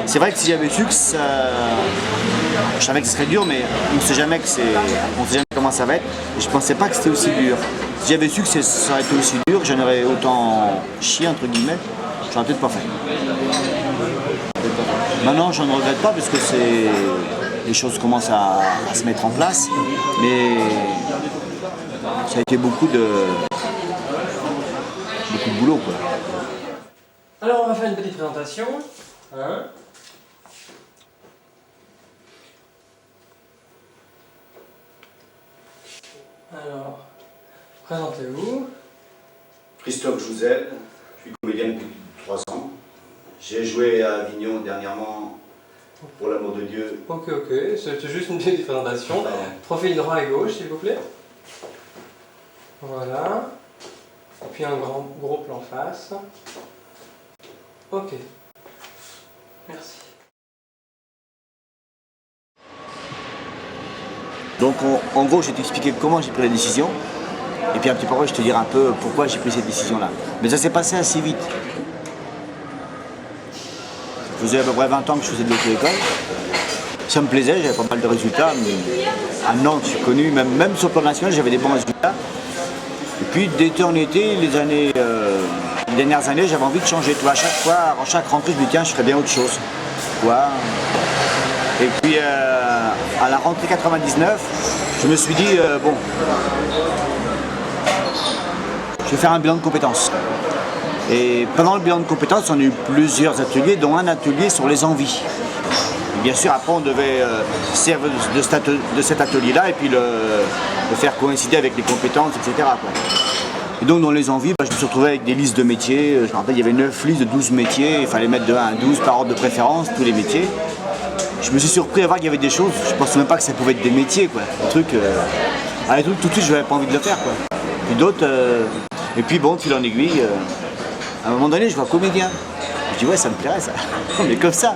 C'est vrai que si j'avais su que ça... Je savais que ce serait dur, mais on ne sait jamais comment ça va être. Et je pensais pas que c'était aussi dur. Si j'avais su que ça aurait été aussi dur, j'en aurais autant chié, entre guillemets, j'aurais peut-être pas fait. Maintenant, je ne regrette pas parce que les choses commencent à se mettre en place, mais ça a été beaucoup de boulot, quoi. Alors on va faire une petite présentation. Hein. Alors, présentez-vous. Christophe Jouzel, je suis comédien depuis 3 ans. J'ai joué à Avignon dernièrement pour l'amour de Dieu. Ok, c'est juste une petite présentation. Profil droit et gauche, s'il vous plaît. Voilà. Et puis un gros plan face. Ok. Merci. Donc en gros, je vais t'expliquer comment j'ai pris la décision. Et puis un petit peu après, je te dirai un peu pourquoi j'ai pris cette décision-là. Mais ça s'est passé assez vite. Ça faisait à peu près 20 ans que je faisais de l'auto-école. Ça me plaisait, j'avais pas mal de résultats. Mais à Nantes, je suis connu, même sur le plan national, j'avais des bons résultats. Et puis d'été en été, les dernières années, j'avais envie de changer. Toi, à chaque fois, en chaque rentrée, je me dis tiens, je ferais bien autre chose. Quoi. Et puis à la rentrée 99, je me suis dit bon, je vais faire un bilan de compétences. Et pendant le bilan de compétences, on a eu plusieurs ateliers, dont un atelier sur les envies. Et bien sûr, après, on devait servir de cet atelier-là et puis le faire coïncider avec les compétences, etc. quoi. Et donc, dans les envies, je me suis retrouvé avec des listes de métiers. Je me rappelle, il y avait 9 listes de 12 métiers. Il fallait mettre de 1 à 12 par ordre de préférence, tous les métiers. Je me suis surpris à voir qu'il y avait des choses, je ne pensais même pas que ça pouvait être des métiers. Quoi. Des trucs, tout de suite, je n'avais pas envie de le faire. Quoi. Puis d'autres, et puis bon, fil en aiguille, à un moment donné, je vois comédien. Je dis, ouais, ça me plairait ça. On est comme ça.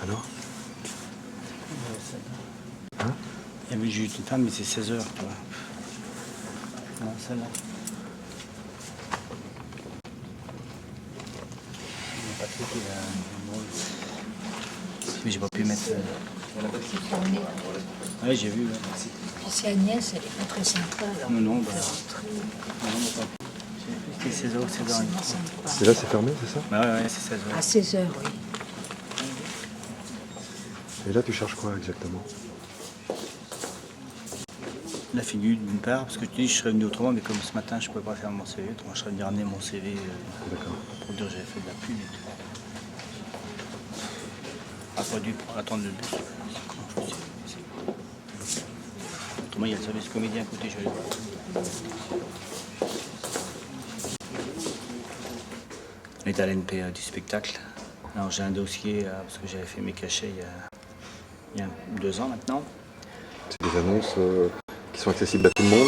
Alors hein? Il y avait juste une femme, mais c'est 16 heures, tu vois. Non, celle-là. Il n'y a pas de truc, mais j'ai pas pu mettre... C'est fermé. Oui, j'ai vu. Puis c'est Agnès, elle est pas très sympa. Alors Non, on peut rentrer. C'était 16h ou 16h30. Et là, c'est fermé, c'est ça? Ouais, c'est 16h. À 16h, oui. Et là, tu cherches quoi exactement? La figure d'une part, parce que je te dis je serais venu autrement, mais comme ce matin je ne pouvais pas faire mon CV, donc je serais venu ramener mon CV pour dire que j'avais fait de la pub et tout. Ah, pas dû attendre le bus. Autrement, il y a le service comédien à côté, je vais aller voir. On est à l'NP du spectacle. Alors j'ai un dossier, parce que j'avais fait mes cachets il y a 2 ans maintenant. C'est des annonces qui sont accessibles à tout le monde?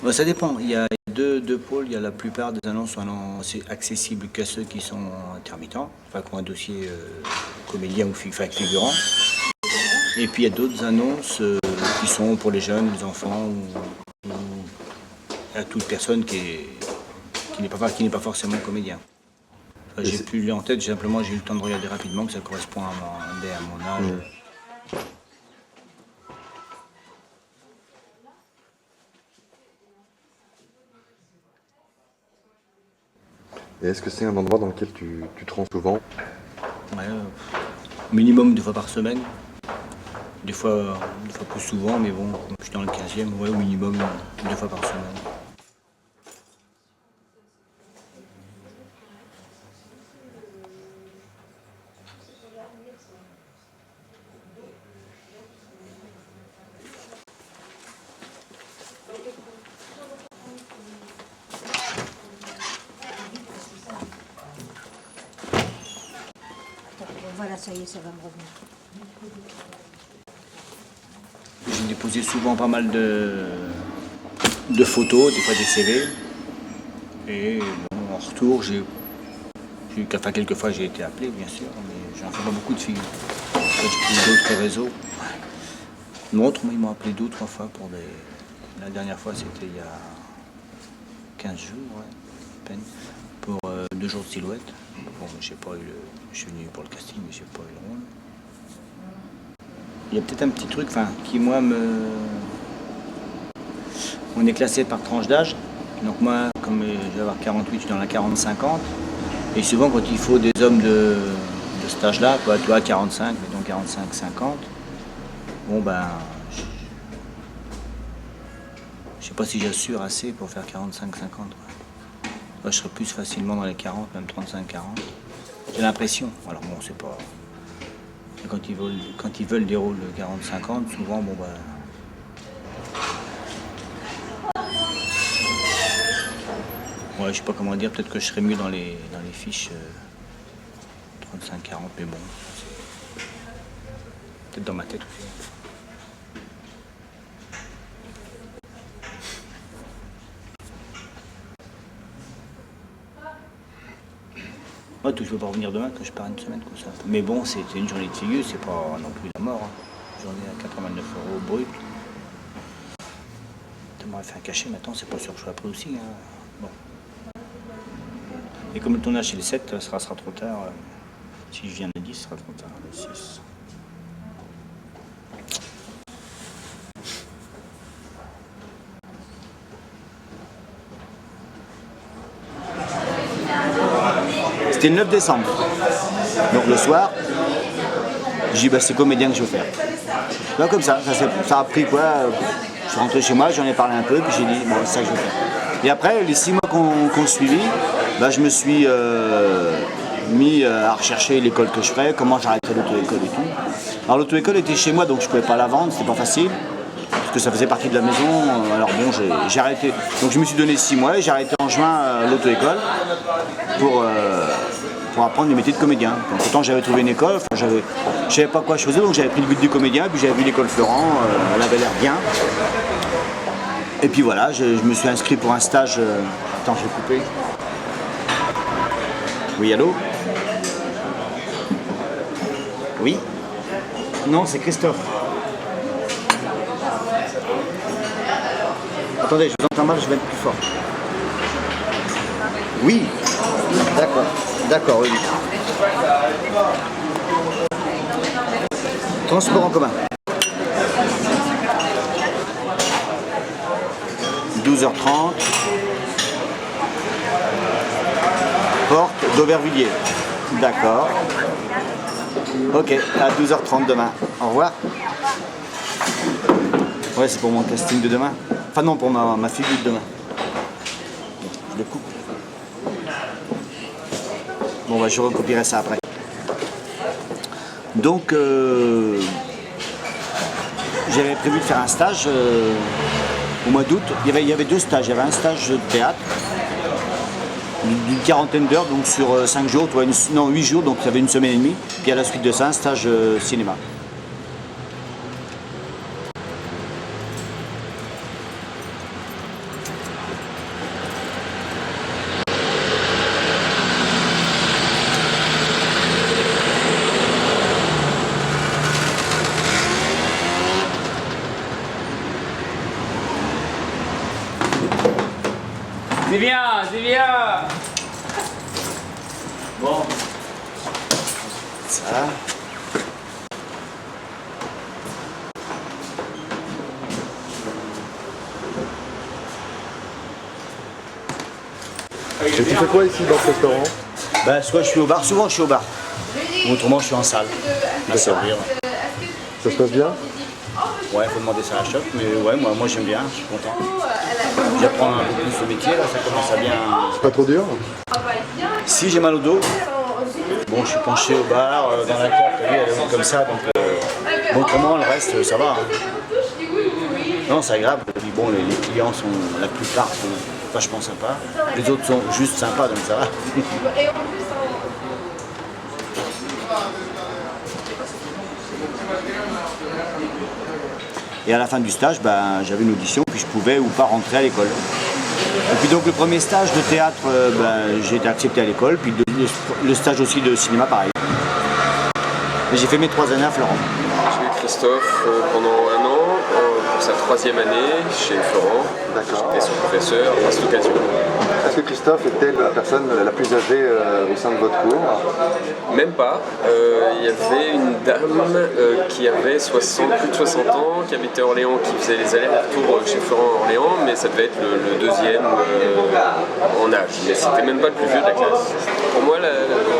Non, ça dépend. Il y a deux pôles. Il y a la plupart des annonces sont accessibles qu'à ceux qui sont intermittents, enfin qui ont un dossier comédien ou figurant. Et puis il y a d'autres annonces qui sont pour les jeunes, les enfants ou à toute personne qui n'est pas forcément comédien. Enfin, j'ai plus lu en tête, j'ai eu le temps de regarder rapidement que ça correspond à mon âge. Et est-ce que c'est un endroit dans lequel tu te rends souvent? Ouais, minimum 2 fois par semaine. Des fois plus souvent, mais bon, comme je suis dans le 15e, ouais, au minimum 2 fois par semaine. Voilà, ça y est, ça va me revenir. Je déposé souvent pas mal de photos, des fois des CV. Et bon, en retour, enfin, quelquefois j'ai été appelé, bien sûr, mais j'en fais pas beaucoup de figures. J'ai pris d'autres réseaux. L'autre, ils m'ont appelé 2 ou 3 fois pour des... La dernière fois, c'était il y a 15 jours, ouais, à peine, pour 2 jours de silhouette. Bon, j'ai pas eu je suis venu pour le casting, mais j'ai pas eu le rôle. Il y a peut-être un petit truc, enfin, qui moi On est classé par tranche d'âge. Donc moi, comme je vais avoir 48, je suis dans la 40-50. Et souvent, quand il faut des hommes de cet âge-là, quoi, tu vois, 45, mettons 45-50, bon ben, je sais pas si j'assure assez pour faire 45-50. Moi, je serais plus facilement dans les 40, même 35-40. J'ai l'impression. Alors bon, c'est pas... Quand ils veulent des rôles de 40-50, souvent, bon ben... Ouais, je sais pas comment dire, peut-être que je serais mieux dans les fiches 35-40, mais bon, c'est peut-être dans ma tête aussi. Moi, tout, je veux pas revenir demain, que je pars une semaine comme ça. Mais bon, c'était une journée de figure, c'est pas non plus la mort. Hein. Une journée à 89 € brut. Tu m'aurais fait un cachet, maintenant, c'est pas sûr que je sois appelé aussi. Hein. Bon. Et comme le tournage chez les 7, ça sera trop tard. Si je viens le 10, ce sera trop tard, le 6. C'était le 9 décembre. Donc le soir, j'ai dit bah, c'est comédien que je veux faire. Là, comme ça a pris quoi. Je suis rentré chez moi, j'en ai parlé un peu, puis j'ai dit bon, c'est ça que je veux faire. Et après, les 6 mois qu'on suivit, bah, je me suis mis à rechercher l'école que je ferais, comment j'arrêterais l'auto-école et tout. Alors l'auto-école était chez moi, donc je ne pouvais pas la vendre, c'était pas facile, parce que ça faisait partie de la maison. Alors bon, j'ai arrêté. Donc je me suis donné 6 mois et j'ai arrêté en juin l'auto-école pour apprendre le métier de comédien. Donc autant j'avais trouvé une école, je savais pas quoi je faisais, donc j'avais pris le but du comédien, puis j'avais vu l'école Florent, elle avait l'air bien. Et puis voilà, je me suis inscrit pour un stage. Attends, je vais couper. Oui, allô? Oui? Non, c'est Christophe. Attendez, je vous entends mal, je vais être plus fort. Oui? D'accord. D'accord, oui. Transport en commun. 12h30. Porte d'Aubervilliers. D'accord. Ok, à 12h30 demain. Au revoir. Ouais, c'est pour mon casting de demain. Enfin non, pour ma figure de demain. Je le coupe. Bon, bah, je recopierai ça après. Donc, j'avais prévu de faire un stage au mois d'août. Il y avait 2 stages. Il y avait un stage de théâtre d'une 40aine d'heures, donc sur 5 jours, 8 jours, donc ça avait 1 semaine et demie. Puis à la suite de ça, un stage cinéma. C'est bien, c'est bien. Bon. Ça. Et tu fais quoi ici dans ce restaurant? Bah, soit je suis au bar, souvent je suis au bar. Autrement, je suis en salle. À servir. Ça se passe bien? Ouais, faut demander ça à la chef, mais ouais, moi j'aime bien, je suis content. J'apprends un peu plus ce métier, là, ça commence à bien. C'est pas trop dur? Si j'ai mal au dos, bon, je suis penché au bar, dans la carte, elle est comme ça, donc bon, autrement, le reste, ça va. Hein. Non, c'est agréable. Et puis bon, les clients sont, la plupart sont vachement sympas. Les autres sont juste sympas, donc ça va. Et à la fin du stage, ben, j'avais une audition, puis je pouvais ou pas rentrer à l'école. Et puis donc le premier stage de théâtre, ben, j'ai été accepté à l'école, puis le stage aussi de cinéma pareil. Et j'ai fait mes 3 années à Florent. J'ai eu Christophe pendant 1 an, pour sa 3e année chez Florent. D'accord. J'étais son professeur à cette occasion. Est-ce que Christophe était la personne la plus âgée au sein de votre cours? Même pas. Il y avait une dame qui avait plus de 60 ans, qui habitait à Orléans, qui faisait les allers-retours chez Florent à Orléans, mais ça devait être le 2e en âge. Mais c'était même pas le plus vieux de la classe. Pour moi,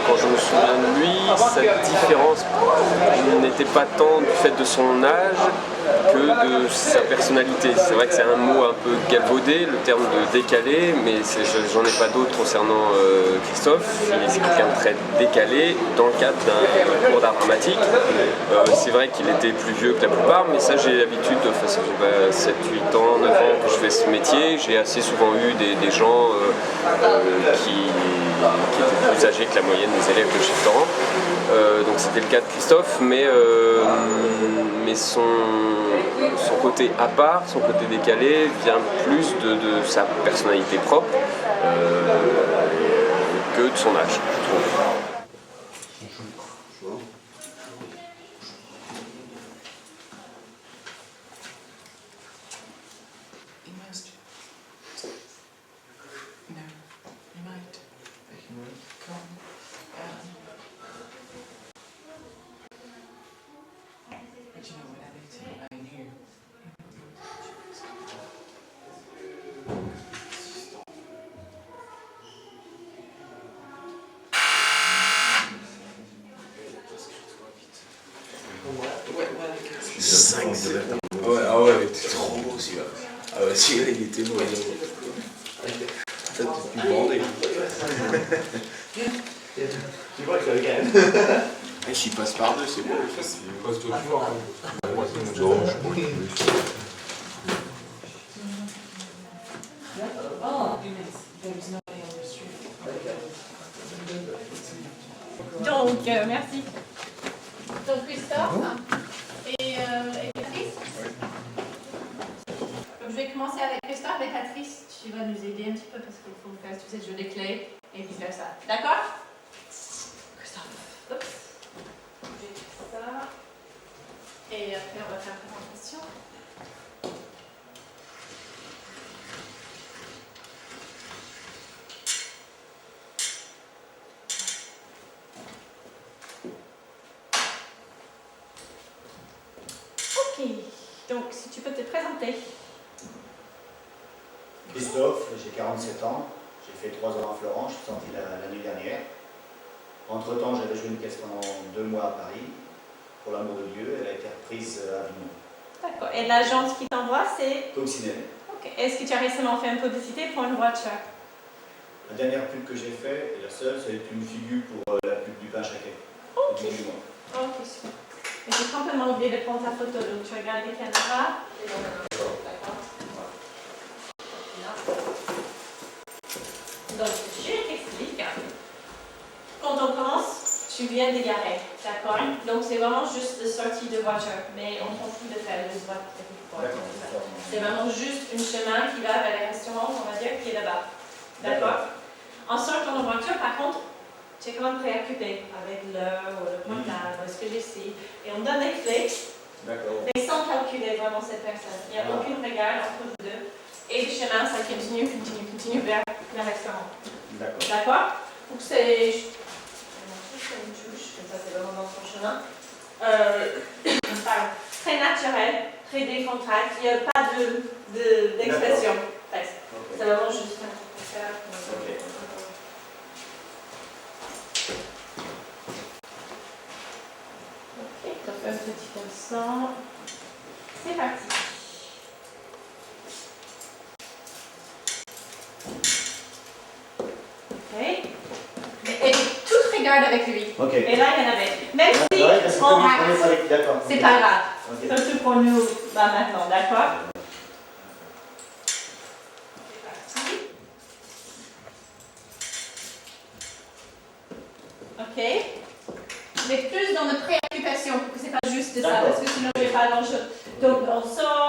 quand je me souviens de lui, cette différence n'était pas tant du fait de son âge que de sa personnalité. C'est vrai que c'est un mot un peu galvaudé, le terme de décalé, mais j'en ai pas d'autre concernant Christophe. C'est quelqu'un de très décalé dans le cadre d'un cours d'art dramatique. C'est vrai qu'il était plus vieux que la plupart, mais ça j'ai l'habitude, ça fait 7, 8 ans, 9 ans que je fais ce métier. J'ai assez souvent eu des gens qui étaient plus âgés que la moyenne des élèves de chez Florent. Donc c'était le cas de Christophe, mais son côté à part, son côté décalé vient plus de sa personnalité propre que de son âge, je trouve. Ah ouais, il était trop beau celui-là. Ah ouais, celui-là il était beau. Peut-être plus bandé. Tu vois que ça quand même. Et j'y passe par deux, c'est beau. Passe-toi plus fort. Donc, merci. Donc, Christophe et Patrice. Donc, je vais commencer avec Christophe et Patrice. Tu vas nous aider un petit peu parce qu'il faut faire tout ce jeu de clés et vice versa. D'accord? Christophe. Oups. Je vais faire ça. Et après, on va faire la présentation. Donc, si tu peux te présenter. Christophe, j'ai 47 ans, j'ai fait 3 ans à Florent, je suis sorti l'année dernière. Entre-temps, j'avais joué une pièce pendant 2 mois à Paris, pour l'amour de Dieu, elle a été reprise à Avignon. D'accord, et l'agence qui t'envoie, c'est Coccinelle. Ok, est-ce que tu as récemment fait une publicité pour une voiture? La dernière pub que j'ai faite, et la seule, c'est une figure pour la pub du pain chaquet. Ok, ok, super. J'ai complètement oublié de prendre ta photo, donc tu regardes les caméras. D'accord. Donc, je t'explique. Quand on commence, tu viens de garer, d'accord? Donc, c'est vraiment juste de sortie de voiture, mais on s'en fout de faire le droit. C'est vraiment juste un chemin qui va vers le restaurant, on va dire, qui est là-bas. D'accord? En sortant de voiture, par contre, tu es quand même préoccupé avec l'heure ou le pointage, ou ce que je sais. Et on donne les clés, mais sans calculer vraiment cette personne. Il n'y a aucun regard entre vous deux. Et le chemin, ça continue vers le restaurant. D'accord? Donc c'est... une touche, comme ça c'est vraiment dans son chemin. Très naturel, très décontracté, il n'y a pas d'expression. C'est vraiment juste faire. Ok, donc un petit instant. C'est parti. Ok. Et tout regarde avec lui. Okay. Et là, il y en avait. Même si on rate, c'est pas grave. Okay. Surtout pour nous, maintenant, d'accord? C'est parti. Ok. Mais plus dans notre préoccupation, que c'est pas juste ça, parce que sinon, je n'ai pas grand-chose. Donc, on sort.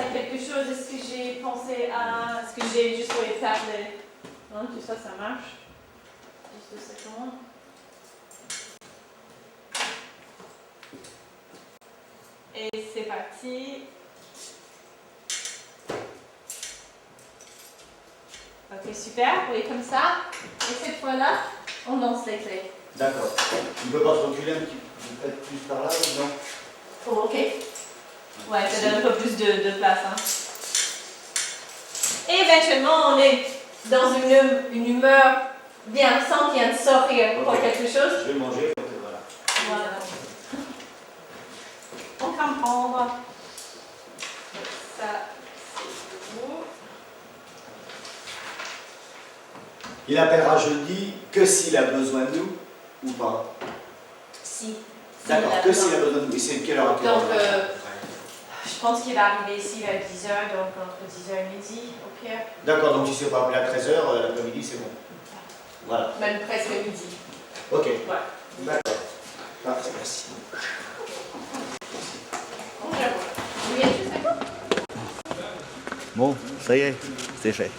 à quelque chose? Est-ce que j'ai pensé à... Est-ce que j'ai juste voulu faire le... Non, tout ça, ça marche. Juste 2 secondes. Et c'est parti. Ok, super. Oui, comme ça. Et cette fois-là, on lance les clés. D'accord. Tu ne peux pas te reculer un petit peu plus par là ou non? Oh, ok. Ouais, ça donne un peu plus de place. Hein. Et éventuellement, on est dans une humeur bien, sans qu'il y ait de sortir pour quelque chose. Je vais manger, voilà. Voilà. On peut prendre ça, c'est bon. Il appellera jeudi que s'il a besoin de nous ou pas? Si. D'accord, que s'il a besoin de nous. Et c'est quelle heure à quelle heure? Donc, je pense qu'il va arriver ici vers 10h, donc entre 10h et midi, au pire. D'accord, donc si c'est pas appelé à 13h, l'après-midi, c'est bon. Voilà. Même presque midi. Ok. Ouais. D'accord. Parfait, merci. Bon, ça y est, c'est fait.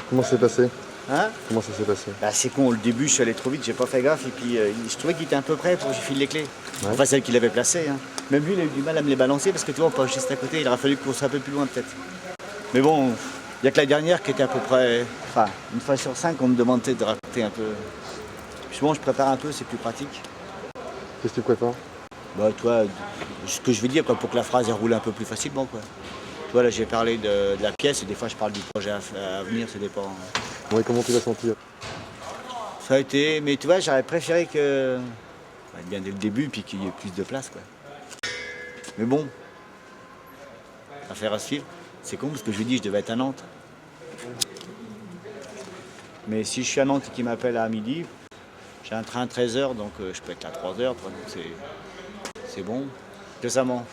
Comment c'est passé? Hein? Comment ça s'est passé? Bah, c'est con, au début je suis allé trop vite, j'ai pas fait gaffe et puis je trouvais qu'il était un peu prêt pour que je file les clés. Ouais. Enfin celles qu'il avait placées. Hein. Même lui il a eu du mal à me les balancer parce que tu vois on passe juste à côté, il aurait fallu qu'on soit un peu plus loin peut-être. Mais bon, il n'y a que la dernière qui était à peu près. Enfin, une fois sur 5 on me demandait de raconter un peu. Puis bon je prépare un peu, c'est plus pratique. Qu'est-ce que tu prépares? Bah toi, ce que je vais dire quoi, pour que la phrase elle roule un peu plus facilement quoi. Toi là j'ai parlé de la pièce et des fois je parle du projet à venir, ça dépend. Ouais, comment tu l'as senti? Ça a été, mais tu vois, j'aurais préféré que. Bien dès le début, puis qu'il y ait plus de place, quoi. Mais bon, affaire à suivre. C'est con parce que je lui dis, je devais être à Nantes. Mais si je suis à Nantes et qu'il m'appelle à midi, j'ai un train à 13h, donc je peux être là à 3h, donc c'est bon. Décemment.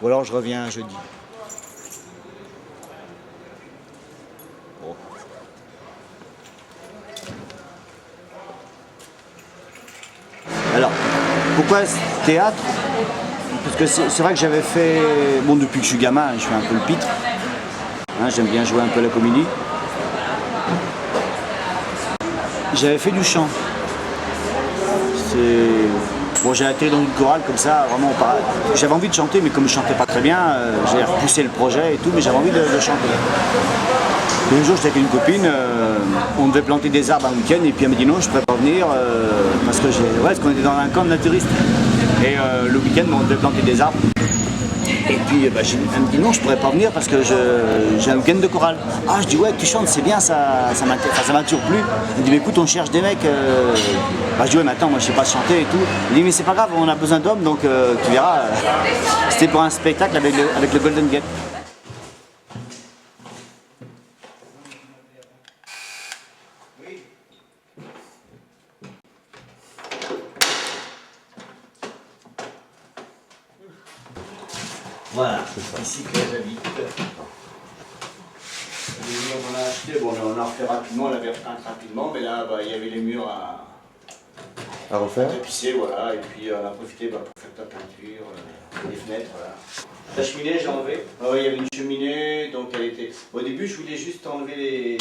Ou alors je reviens jeudi. Bon. Alors, pourquoi ce théâtre? Parce que c'est vrai que j'avais fait, bon depuis que je suis gamin, je fais un peu le pitre. Hein, j'aime bien jouer un peu la comédie. J'avais fait du chant. Bon, j'ai été dans une chorale comme ça, vraiment pas. J'avais envie de chanter, mais comme je chantais pas très bien, j'ai repoussé le projet et tout, mais j'avais envie de chanter. Et un jour, j'étais avec une copine, on devait planter des arbres un week-end, et puis elle me dit non, je ne pourrais pas venir, parce qu'on était dans un camp de naturistes. Et le week-end, on devait planter des arbres. Et puis elle me dit non, je ne pourrais pas venir parce que j'ai un week-end de chorale. Ah, je dis ouais, tu chantes, c'est bien, ça m'a toujours plu. Elle me dit mais écoute, on cherche des mecs. Je dis ouais, mais attends, moi je sais pas chanter et tout. Elle dit mais c'est pas grave, on a besoin d'hommes, donc tu verras. C'était pour un spectacle avec le Golden Gate. Voilà, c'est ici que j'habite. Les murs qu'on a achetés, bon, on a refait rapidement, on l'avait repeint rapidement, mais là, il y avait les murs À refaire? tapisser, voilà, et puis on a profité pour faire la peinture, les fenêtres, voilà. La cheminée, j'ai enlevé. Il y avait une cheminée, donc elle était. Au début, je voulais juste enlever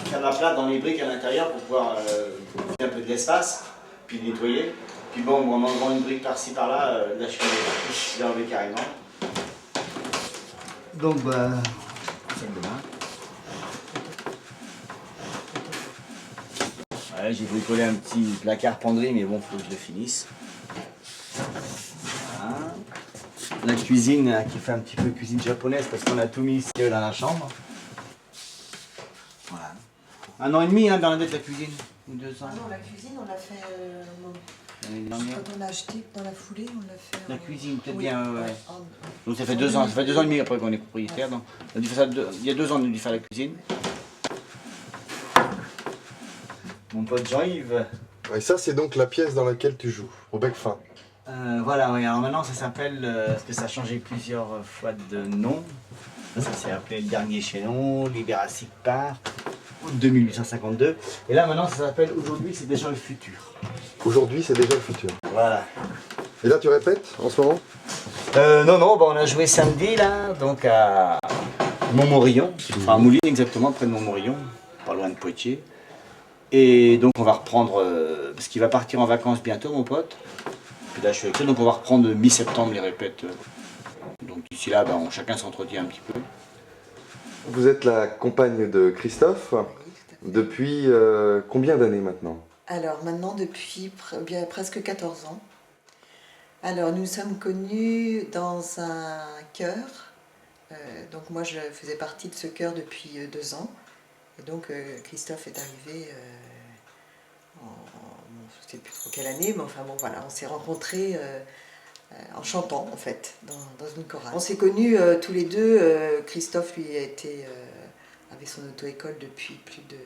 faire la place dans les briques à l'intérieur pour pouvoir faire un peu de l'espace, puis nettoyer. Puis bon, en enlevant une brique par-ci par-là, la cheminée, je l'ai enlevée carrément. Donc, c'est demain. Ouais, j'ai bricolé un petit placard penderie, mais bon, faut que je le finisse. Voilà. La cuisine, qui fait un petit peu cuisine japonaise, parce qu'on a tout mis ici dans la chambre. Voilà. 1 an et demi dans la dette la cuisine, ou 2 ans. Ah non, la cuisine, on l'a fait. Quand on a acheté dans la foulée, on l'a fait. La cuisine, peut-être bien, ouais. Donc ça fait 2 ans, ça fait 2 ans et demi après qu'on est propriétaire. Donc, on a dû faire ça il y a 2 ans, on a dû faire la cuisine. Mon pote Jean-Yves. Et ça, c'est donc la pièce dans laquelle tu joues, au bec fin. Voilà, oui. Alors maintenant, ça s'appelle, parce que ça a changé plusieurs fois de nom. Ça s'est appelé Le Dernier Chaînon, Libéracic Part, août 1852. Et là, maintenant, ça s'appelle Aujourd'hui, c'est déjà le futur. Aujourd'hui, c'est déjà le futur. Voilà. Et là, tu répètes en ce moment? Non, on a joué samedi là, donc à Montmorillon, enfin à Moulines exactement, près de Montmorillon, pas loin de Poitiers. Et donc on va reprendre, parce qu'il va partir en vacances bientôt mon pote. Puis là je suis avec lui, donc on va reprendre mi-septembre les répètes. Donc d'ici là, chacun s'entretient un petit peu. Vous êtes la compagne de Christophe depuis combien d'années maintenant? Alors maintenant depuis bien presque 14 ans. Alors nous sommes connus dans un chœur. Donc moi je faisais partie de ce chœur depuis 2 ans. Et donc Christophe est arrivé, je ne sais plus trop quelle année, mais enfin bon voilà, on s'est rencontrés en chantant en fait, dans une chorale. On s'est connus tous les deux, Christophe lui avait son auto-école depuis plus de...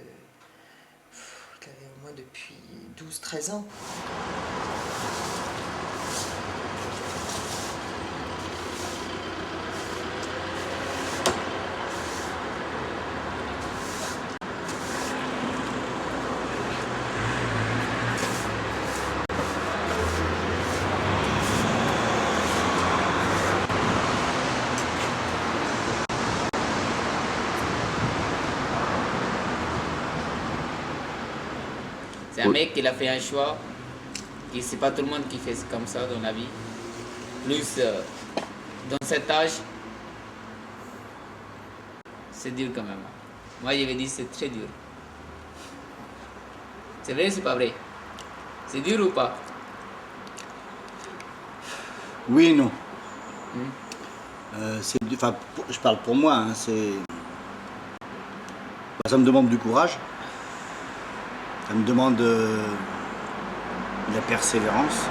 il avait au moins depuis 12-13 ans. C'est un mec qui a fait un choix, et c'est pas tout le monde qui fait comme ça dans la vie. Plus dans cet âge, c'est dur quand même. Moi je vais dire c'est très dur. C'est vrai ou c'est pas vrai? C'est dur ou pas? Oui et non. Je parle pour moi, hein, ça me demande du courage. Ça me demande de la persévérance.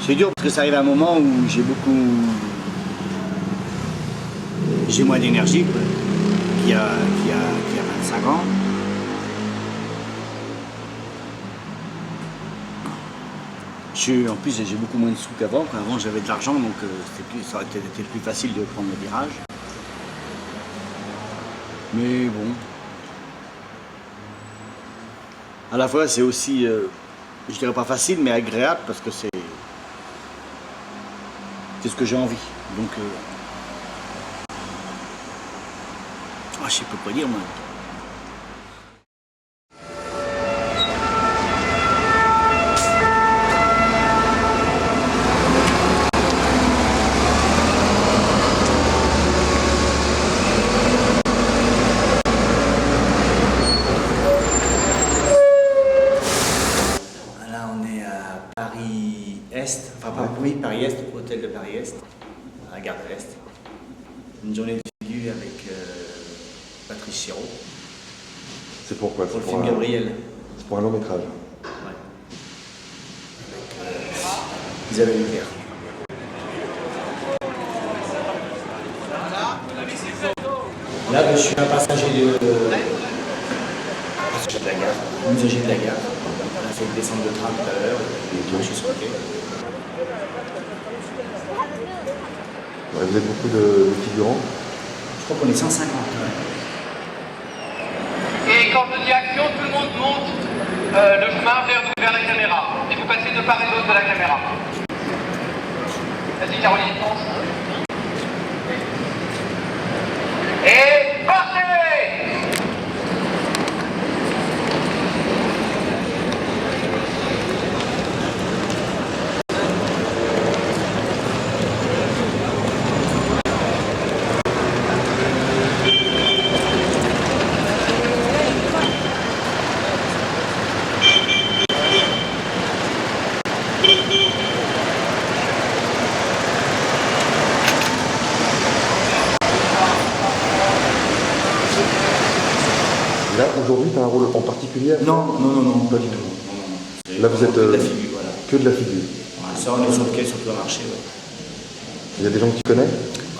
C'est dur parce que ça arrive à un moment où j'ai moins d'énergie qu'il y a 25 ans. En plus j'ai beaucoup moins de sous qu'avant. Avant j'avais de l'argent, donc ça aurait été plus facile de prendre le virage. Mais bon, à la fois c'est aussi, je dirais pas facile, mais agréable parce que c'est ce que j'ai envie. Donc, je sais pas quoi dire moi. Paris-Est, hôtel de Paris-Est, à la gare de l'Est. Une journée de figure avec Patrice Chéreau. C'est pourquoi? Pour le film Gabriel. C'est pour un long métrage. Ouais. Avec Isabelle Huppert. Là, je suis un passager de la gare, un usager de la gare. On a fait descendre le train tout à l'heure et moi je suis sur le quai. Ouais, vous êtes beaucoup de figurants? Je crois qu'on est 150. Ouais. Et quand je dis action, tout le monde monte le chemin vers la caméra. Et vous passez de part et d'autre de la caméra. Vas-y Caroline, pense. Et partez! Là, aujourd'hui, tu as un rôle en particulier? Non, pas du tout. Là, vous êtes que de la figure, voilà. Que de la figure. Ouais, ça, on est sur le quai, surtout à marché. Ouais. Il y a des gens que tu connais?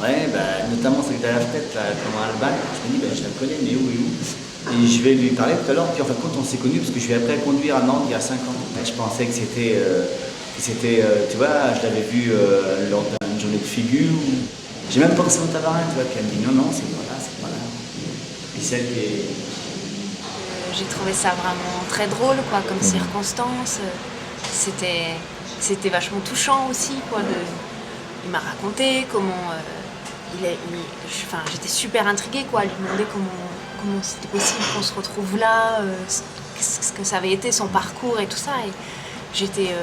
Ouais, notamment celle qui est à la fenêtre, là, comment Alban. Je me dis, je la connais, mais où et où? Et je vais lui parler tout à l'heure. Puis en fin de compte, on s'est connus parce que je suis après conduire à Nantes il y a 5 ans. Et je pensais que c'était, tu vois, je l'avais vu lors d'une journée de figure. J'ai même pensé au Tabarin, tu vois. Puis elle me dit, non, c'est pas là, c'est pas là. Et celle qui est... J'ai trouvé ça vraiment très drôle, quoi, comme circonstance. c'était vachement touchant aussi, quoi. Il m'a raconté comment j'étais super intriguée, quoi, à lui demander comment c'était possible qu'on se retrouve là, ce que ça avait été son parcours et tout ça. Et j'étais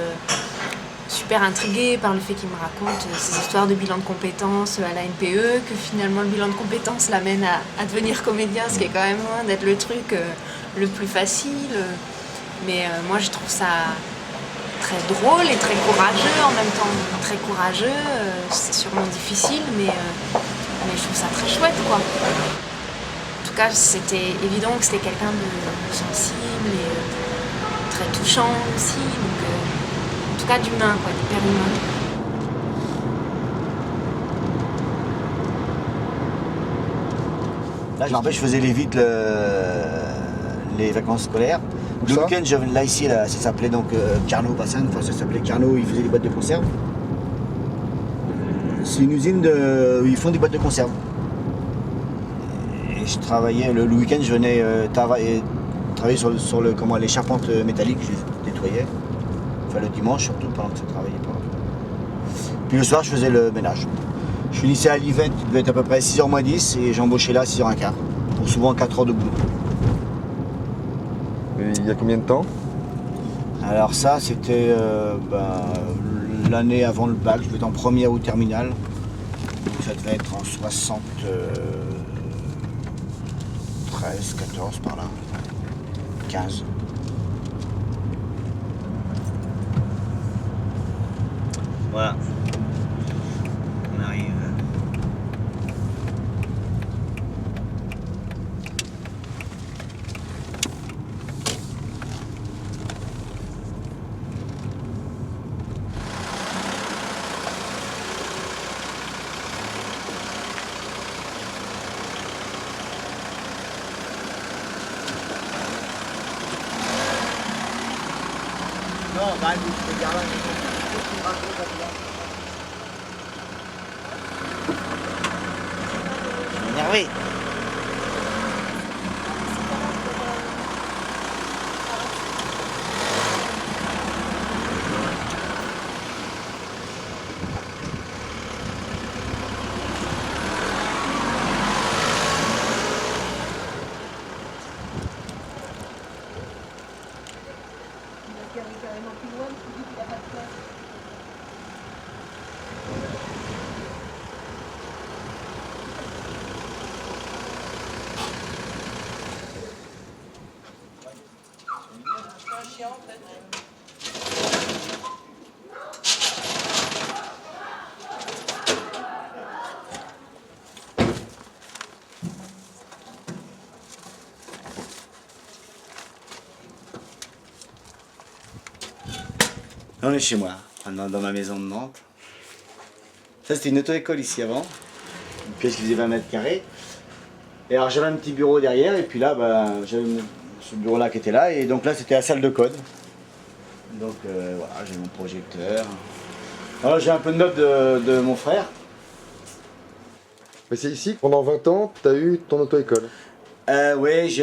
super intriguée par le fait qu'il me raconte ces histoires de bilan de compétences à la NPE, que finalement le bilan de compétences l'amène à devenir comédien, ce qui est quand même loin d'être le truc le plus facile. Mais moi je trouve ça très drôle et très courageux en même temps. Très courageux, c'est sûrement difficile, mais je trouve ça très chouette, quoi. En tout cas, c'était évident que c'était quelqu'un de sensible et très touchant aussi. Donc, en tout cas, d'humain, quoi, d'hyper humain. Là, je me rappelle, je faisais les vides les vacances scolaires. Le week-end, là ici, là, ça s'appelait donc Carnot Bassin, enfin ça s'appelait Carnot, ils faisaient des boîtes de conserve. C'est une usine où ils font des boîtes de conserve. Et je travaillais, le week-end, je venais travailler sur les charpentes métalliques, je les nettoyais. Enfin le dimanche surtout, pendant que je ne travaillais pas. Puis le soir, je faisais le ménage. Je finissais à l'Yvette, il devait être à peu près 6h moins 10 et j'embauchais là à 6h15. Pour souvent 4 heures de boulot. Et il y a combien de temps? Alors ça, c'était l'année avant le bac, je devais être en première ou terminale. Donc ça devait être en 73, 14 par là, 15. Voilà. On arrive. Non, bah, je vais garder énervé. On est chez moi, dans ma maison de Nantes. Ça c'était une auto-école ici avant, une pièce qui faisait 20 mètres carrés. Et alors j'avais un petit bureau derrière et puis là j'avais ce bureau là qui était là et donc là c'était la salle de code. Donc voilà, j'ai mon projecteur. Alors j'ai un peu de notes de mon frère. Mais c'est ici que pendant 20 ans, tu as eu ton auto-école? Oui,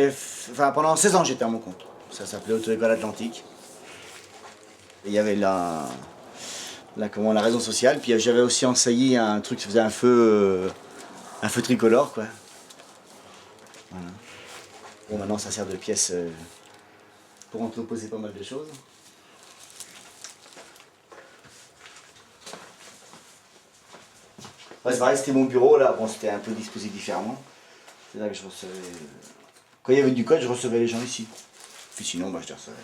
pendant 16 ans j'étais à mon compte. Ça s'appelait Auto-école Atlantique. Et il y avait la raison sociale, puis j'avais aussi enseigné un truc qui faisait un feu tricolore, quoi. Voilà. Bon, maintenant ça sert de pièce pour entreposer pas mal de choses. Ouais, c'est pareil, c'était mon bureau là, bon c'était un peu disposé différemment. C'est là que je recevais. Quand il y avait du code, je recevais les gens ici. Puis sinon, je les recevais.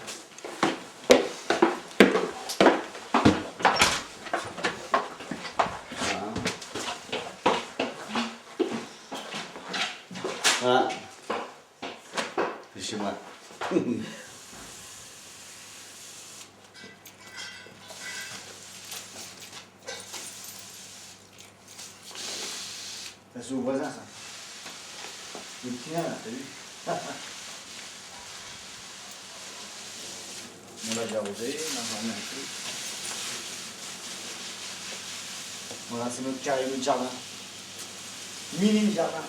Voilà. C'est chez moi. Ça c'est au voisin ça. Le petit nain là, t'as vu? On l'a déjà arrosé, on a dormi un peu. Voilà, c'est notre carré de jardin. Mini jardin.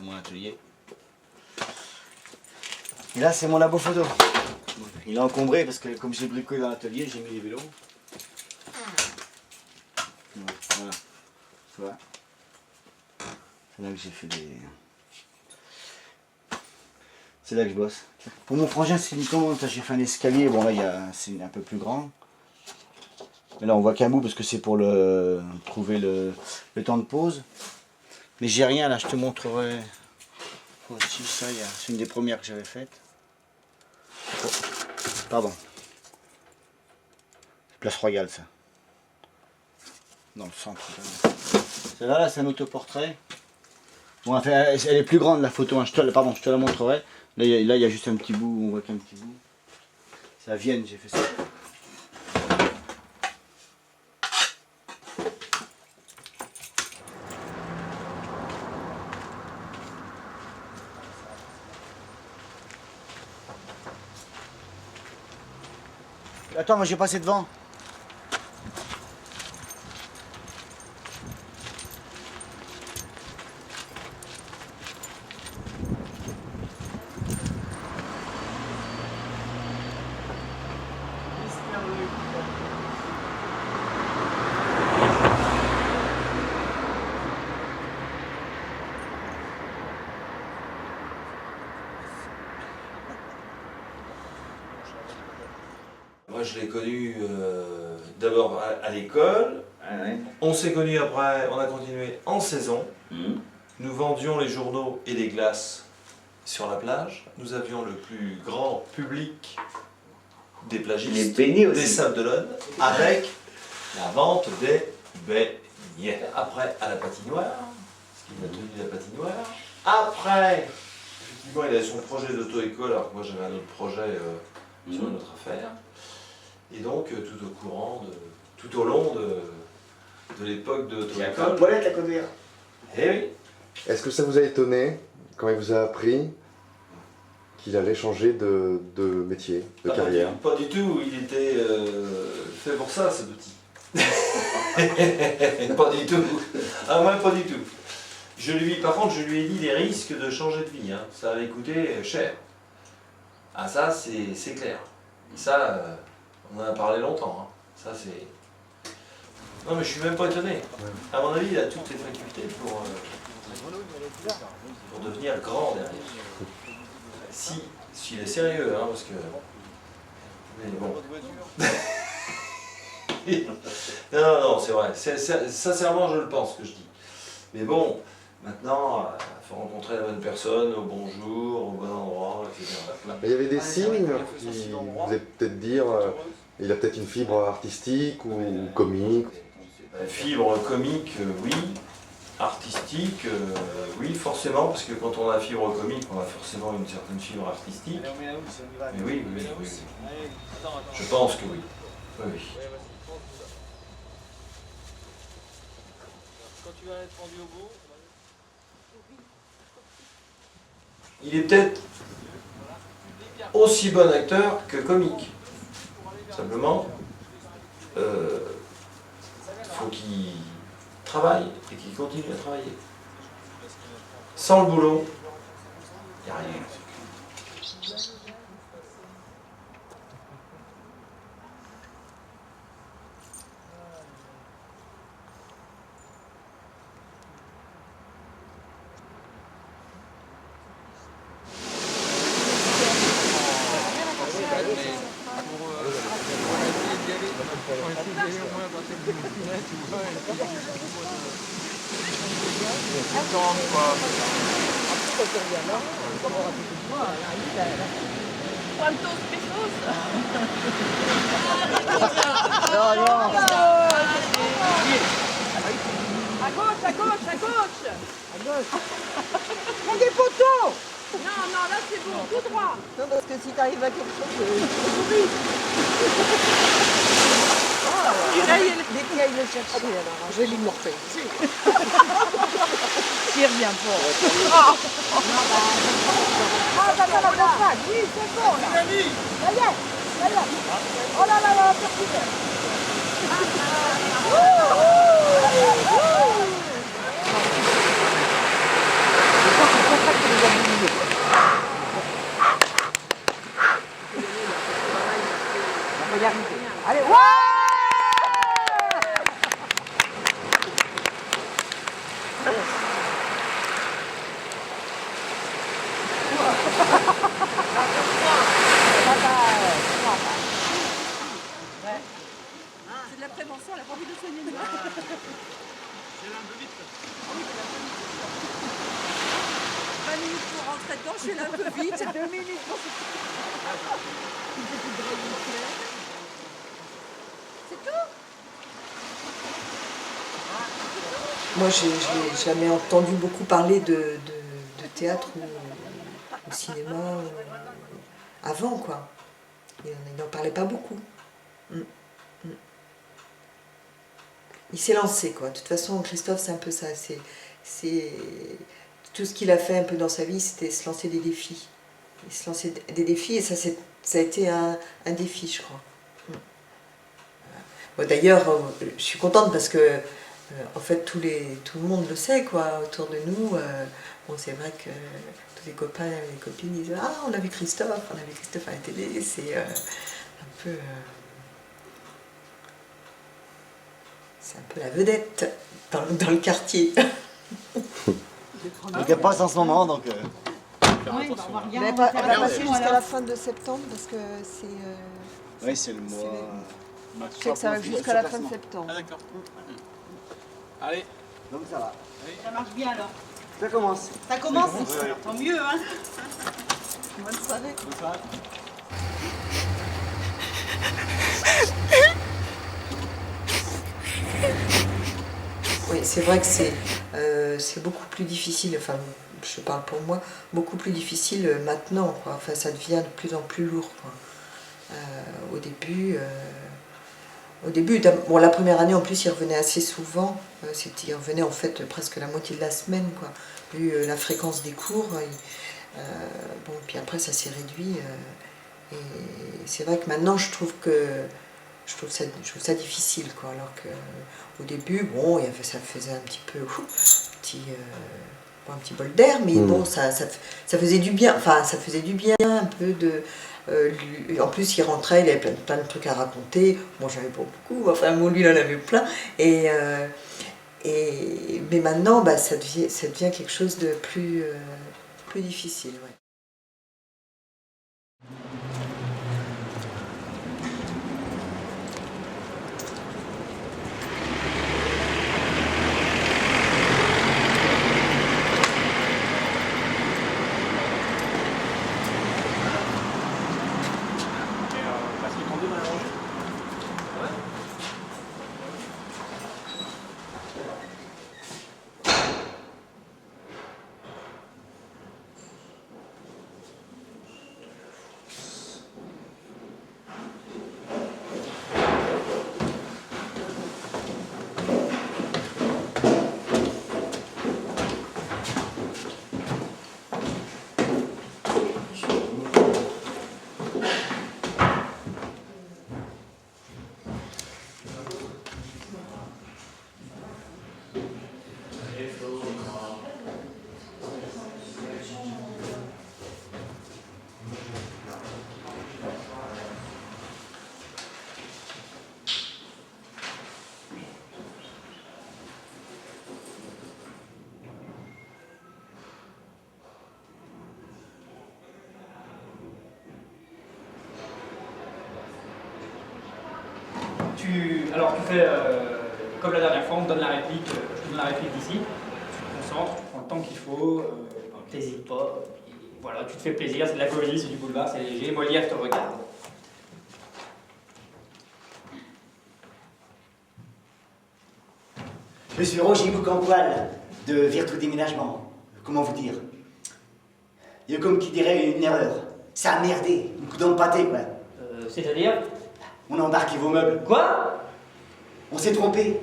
mon atelier. Et là, c'est mon labo photo. Il est encombré parce que comme j'ai bricolé dans l'atelier, j'ai mis les vélos. Voilà. Tu vois. C'est là que j'ai fait des... C'est là que je bosse. Pour mon frangin, c'est une commande. J'ai fait un escalier. Bon, là, c'est un peu plus grand. Mais là, on voit qu'un bout parce que c'est pour trouver le temps de pause. Mais j'ai rien là, je te montrerai aussi ça. C'est une des premières que j'avais faites. Oh, pardon. Place Royale, ça. Dans le centre. Celle-là, là, c'est un autoportrait. Bon, enfin, elle est plus grande la photo. Hein. Je te la montrerai. Là, il y a juste un petit bout. On voit qu'un petit bout. C'est à Vienne, j'ai fait ça. Attends, moi j'ai passé devant. Moi, je l'ai connu d'abord à l'école. On s'est connus après, on a continué en saison. Nous vendions les journaux et les glaces sur la plage. Nous avions le plus grand public des plagistes, des Sables d'Olonne, avec la vente des beignets. Après, à la patinoire, ce qui m'a tenu la patinoire. Après, effectivement, il avait son projet d'auto-école, alors que moi j'avais un autre projet sur une autre affaire. Et donc, tout au long de l'époque de l'auto-école. Toilette à côté. Eh oui. Est-ce que ça vous a étonné quand il vous a appris qu'il allait changer de métier, de carrière? Pas du tout, il était fait pour ça, ce petit. Pas du tout. Ah, moi, pas du tout. Par contre, je lui ai dit les risques de changer de vie. Hein. Ça allait coûter cher. Ah, ça, c'est clair. Et ça, on en a parlé longtemps. Hein. Ça, c'est... Non, mais je suis même pas étonné. À mon avis, il a toutes les facultés pour devenir grand derrière. S'il est sérieux, hein, parce que... Mais bon... non, c'est vrai. Sincèrement, je le pense, ce que je dis. Mais bon, maintenant, il faut rencontrer la bonne personne, au bon jour, au bon endroit, etc. Il y avait des signes qui vous faisaient peut-être dire il a peut-être une fibre artistique ou comique. Fibre comique, oui. Artistique, oui, forcément, parce que quand on a fibre comique, on a forcément une certaine fibre artistique. Mais oui. Je pense que oui. Oui. Quand tu vas être rendu au bout. Il est peut-être aussi bon acteur que comique. Simplement, faut qu'il travaille et qu'il continue à travailler. Sans le boulot, il n'y a rien. ¿Cuántos pesos? Non. À gauche, à gauche, à gauche. Prends des photos. Non, là c'est bon, tout droit. Non, parce que si t'arrives à quelque chose, les filles aillent le chercher, alors je vais l'immortaliser. S'il revient pas. T'as pas la sac. Oui, c'est bon là. Ça y est. Oh là là, perfide. Allez, ouais! C'est de la prévention, elle a pas envie de soigner. C'est un peu vite. 20 minutes pour rentrer dedans, je suis là un peu vite. 2 minutes pour une petite drague. C'est tout. Moi, j'ai jamais entendu beaucoup parler de théâtre ou au cinéma avant, quoi. Il n'en parlait pas beaucoup. Il s'est lancé, quoi. De toute façon, Christophe, c'est un peu ça. C'est tout ce qu'il a fait un peu dans sa vie, c'était se lancer des défis. Il se lançait des défis et ça a été un défi, je crois. Bon, d'ailleurs, je suis contente parce que en fait, tout le monde le sait, quoi, autour de nous. Bon, c'est vrai que tous les copains et les copines disent « Ah, on a vu Christophe à la télé ». C'est un peu la vedette dans le quartier. Elle passe en ce moment, donc... Oui, elle va passer jusqu'à la fin de septembre parce que c'est... Oui, c'est le mois... Je sais que ça va jusqu'à la fin de septembre. Ah d'accord. Allez. Donc ça va. Ça marche bien alors. Ça commence. Ça commence. Ouais. Tant mieux, hein. Bonne soirée. Bonne soirée. Oui, c'est vrai que c'est beaucoup plus difficile, enfin, je parle pour moi, beaucoup plus difficile maintenant, quoi. Enfin, ça devient de plus en plus lourd, quoi. Au début, bon, la première année en plus, il revenait assez souvent, il revenait en fait presque la moitié de la semaine, quoi, vu la fréquence des cours. Bon, puis après, ça s'est réduit, et c'est vrai que maintenant, je trouve ça difficile, quoi, alors qu'au début, bon, ça faisait un petit peu, un petit bol d'air, mais bon, ça faisait du bien, enfin, ça faisait du bien, un peu de... en plus, il rentrait, il avait plein de trucs à raconter. Moi, j'en avais pas beaucoup, enfin, moi, lui, il en avait plein. Mais maintenant, bah, ça devient quelque chose de plus difficile, ouais. Alors tu fais comme la dernière fois, on te donne la réplique, je te donne la réplique d'ici, tu te concentres, tu prends le temps qu'il faut, t'hésites pas, et voilà, tu te fais plaisir, c'est de la comédie, c'est du boulevard, c'est léger, Molière te regarde. Je suis Roger Boucampoil de Virtu Déménagement. Comment vous dire? Il y a comme qui dirait une erreur. Ça a merdé, un coup d'empâté, quoi. C'est-à-dire? On a embarqué vos meubles. Quoi? On s'est trompé.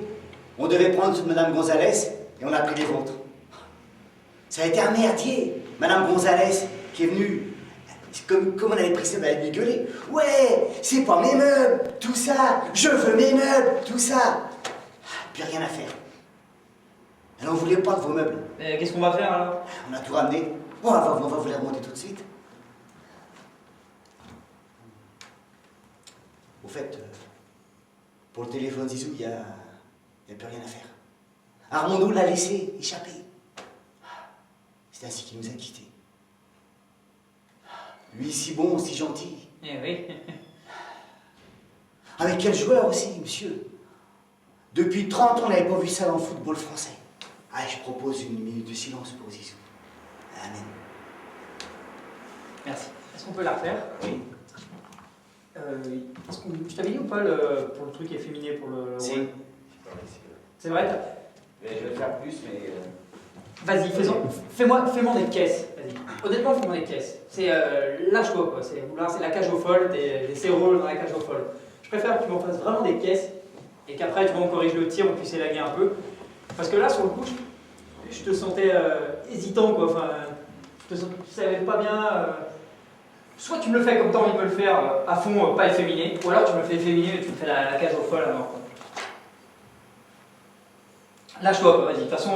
On devait prendre ceux de Madame Gonzalez et on a pris les vôtres. Ça a été un merdier. Madame Gonzalez qui est venue. Comme on avait pris ça, elle avait gueulé. Ouais, c'est pas mes meubles, tout ça. Je veux mes meubles, tout ça. Puis rien à faire. Elle n'en voulait pas de vos meubles. Qu'est-ce qu'on va faire alors? On a tout ramené. On va vous les remonter tout de suite. Au fait, Pour le téléphone Zizou, il n'y a plus rien à faire. Armando l'a laissé échapper. C'est ainsi qu'il nous a quittés. Lui, si bon, si gentil. Eh oui. Avec quel joueur aussi, monsieur. Depuis 30 ans, on n'avait pas vu ça dans le football français. Ah, je propose une minute de silence pour Zizou. Amen. Merci. Est-ce qu'on peut la refaire? Oui. Je t'avais dit ou pas pour le truc efféminé pour le Si. rôle? C'est vrai? Mais je vais le faire plus, mais... Vas-y, fais-moi des caisses. Vas-y. Honnêtement, fais-moi des caisses. C'est lâche-toi quoi. C'est la cage aux folles, des céroles dans la cage aux folles. Je préfère que tu m'en fasses vraiment des caisses et qu'après tu vois on corrige le tir, on puisse élaguer un peu. Parce que là sur le coup, je te sentais hésitant quoi. Enfin, tu savais pas bien. Soit tu me le fais comme tu as envie de me le faire à fond, pas efféminé, ou alors tu me le fais efféminé et tu me fais la cage aux folles à mort. Lâche-toi quoi. Vas-y. De toute façon.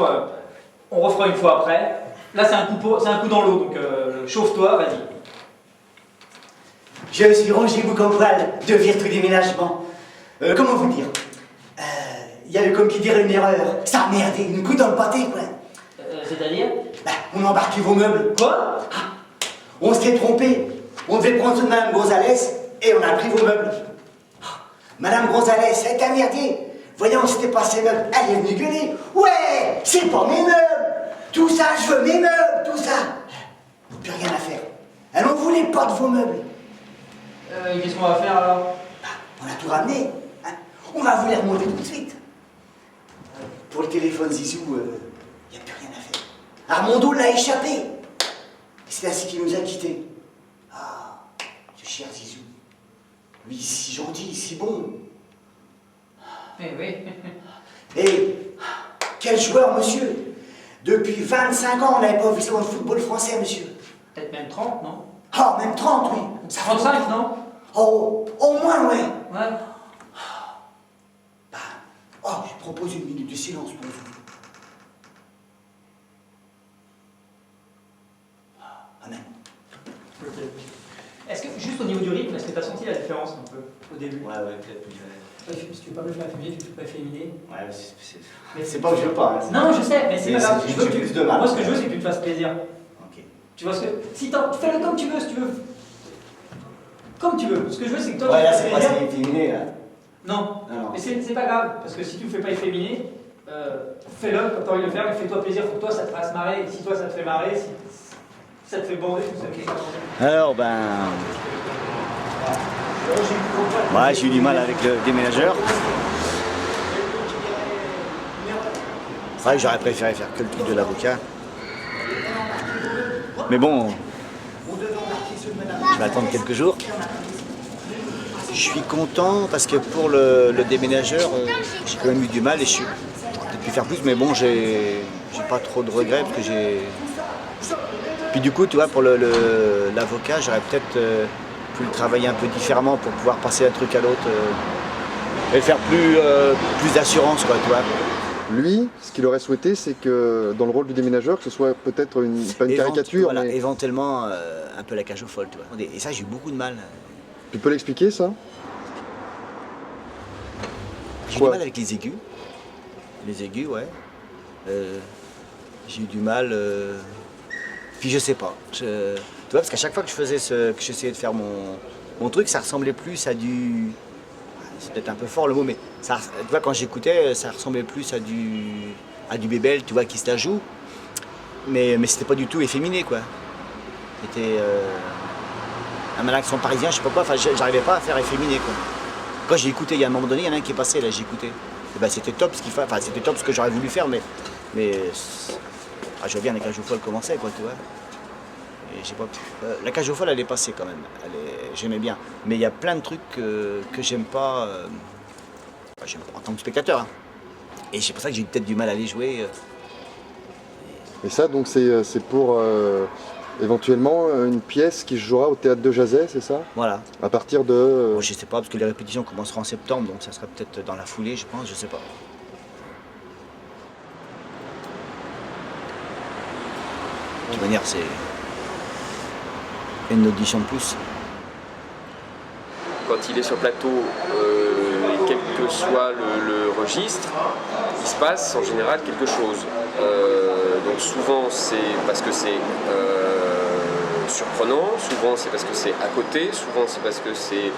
On refera une fois après. Là, c'est un coup dans l'eau, donc chauffe-toi, vas-y. Je suis rangé bouc en poil de virtu déménagement. Comment vous dire? Il y a eu comme qui dirait une erreur. Ça a merdé, une coup dans le pâté, quoi. C'est-à-dire? Bah, on a embarqué vos meubles. Quoi? On s'est trompé. On devait prendre ceux de Madame Gonzalez et on a pris vos meubles. Madame Gonzalez, ça a été un merdier. Voyons, c'était pas ses meubles. Elle est venue gueuler. Ouais, c'est pas mes meubles. Tout ça, je veux mes meubles, tout ça. Plus rien à faire. Elle n'en voulait pas de vos meubles. Qu'est-ce qu'on va faire alors? Bah, on a tout ramené. Hein. On va vous les remonter tout de suite. Pour le téléphone Zizou, il n'y a plus rien à faire. Armando l'a échappé. C'est ainsi qu'il nous a quittés. Ah, ce cher Zizou. Lui, si gentil, si bon. Eh oui. Et quel joueur, monsieur! Depuis 25 ans, on n'avait pas vu ça dans le football français, monsieur. Peut-être même 30, non? Oh, même 30, oui. 35, non? Oh, au moins, ouais. Ouais. Bah, oh, je propose une minute de silence pour vous. Amen. Est-ce que, juste au niveau du rythme, est-ce que tu as senti la différence un peu au début? Ouais, peut-être. Si tu veux pas me le faire féminer, tu peux pas féminer. Ouais, c'est pas que je veux pas. Hein, non, je sais, mais c'est pas grave. J'ai plus de mal. Moi, ce que je veux, c'est que tu te fasses plaisir. Ok. Tu vois ce que. Si fais-le comme tu veux, si tu veux. Comme tu veux. Ce que je veux, c'est que toi, ouais, tu là, fasses c'est plaisir. pas efféminé, là. Non. Non. Mais c'est pas grave, parce que si tu le fais pas efféminer, fais-le comme tu as envie de le faire, mais fais-toi plaisir, faut que toi, ça te fasse marrer. Et si toi, ça te fait marrer, si ça te fait bander, tout ça. Okay. Alors, ben. Ouais, j'ai eu du mal avec le déménageur. C'est vrai que j'aurais préféré faire que le truc de l'avocat. Mais bon, je vais attendre quelques jours. Je suis content parce que pour le déménageur, j'ai quand même eu du mal et je suis peut-être pu faire plus, mais bon, j'ai pas trop de regrets parce que j'ai. Puis du coup, tu vois, pour l'avocat, j'aurais peut-être pu le travailler un peu différemment pour pouvoir passer d'un truc à l'autre et faire plus d'assurance, quoi, tu vois. Lui, ce qu'il aurait souhaité, c'est que dans le rôle du déménageur, que ce soit peut-être pas une caricature, voilà, mais... éventuellement un peu la cage aux folles, tu vois. Et ça, j'ai eu beaucoup de mal. Tu peux l'expliquer, ça? J'ai eu du mal avec les aigus. Les aigus, ouais. J'ai eu du mal... Puis je sais pas. Tu vois, parce qu'à chaque fois que je faisais que j'essayais de faire mon truc, ça ressemblait plus à du... C'est peut-être un peu fort le mot, mais ça, tu vois, quand j'écoutais, ça ressemblait plus à du bébel, tu vois, qui se la joue. Mais c'était pas du tout efféminé, quoi. C'était un accent parisien, je sais pas quoi, enfin, j'arrivais pas à faire efféminé, quoi. Quand j'ai écouté, il y a un moment donné, il y en a un qui est passé, là, j'ai écouté. Et ben, c'était top ce qu'il fallait, enfin, c'était top ce que j'aurais voulu faire, mais je vois bien la cage aux folles commençait, quoi, tu vois. Et j'ai pas pu. La cage aux folles, elle est passée quand même. J'aimais bien. Mais il y a plein de trucs que j'aime pas, en tant que spectateur. Hein. Et c'est pour ça que j'ai peut-être du mal à les jouer. Et ça, donc, c'est pour éventuellement une pièce qui se jouera au théâtre de Jazet, c'est ça? Voilà. À partir de... Bon, je sais pas, parce que les répétitions commenceront en septembre, donc ça sera peut-être dans la foulée, je pense, je sais pas. De toute manière, c'est une audition de plus. Quand il est sur plateau, que soit le registre, il se passe en général quelque chose. Donc souvent c'est parce que c'est surprenant, souvent c'est parce que c'est à côté, souvent c'est parce que c'est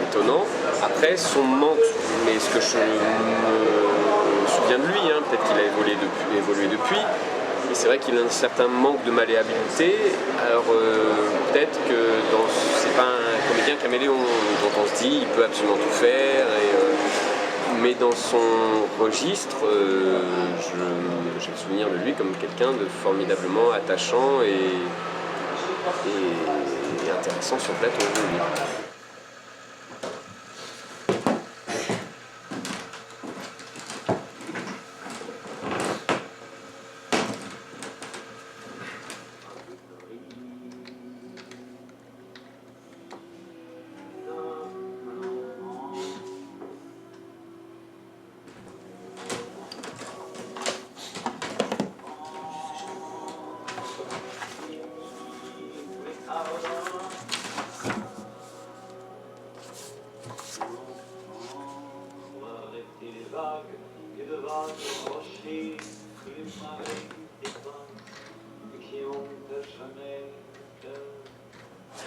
étonnant. Après son manque, mais ce que je me souviens de lui, hein, peut-être qu'il a évolué depuis, et c'est vrai qu'il a un certain manque de malléabilité. Alors peut-être que c'est pas un comédien caméléon dont on se dit il peut absolument tout faire. Mais dans son registre, j'ai le souvenir de lui comme quelqu'un de formidablement attachant et intéressant sur plateau.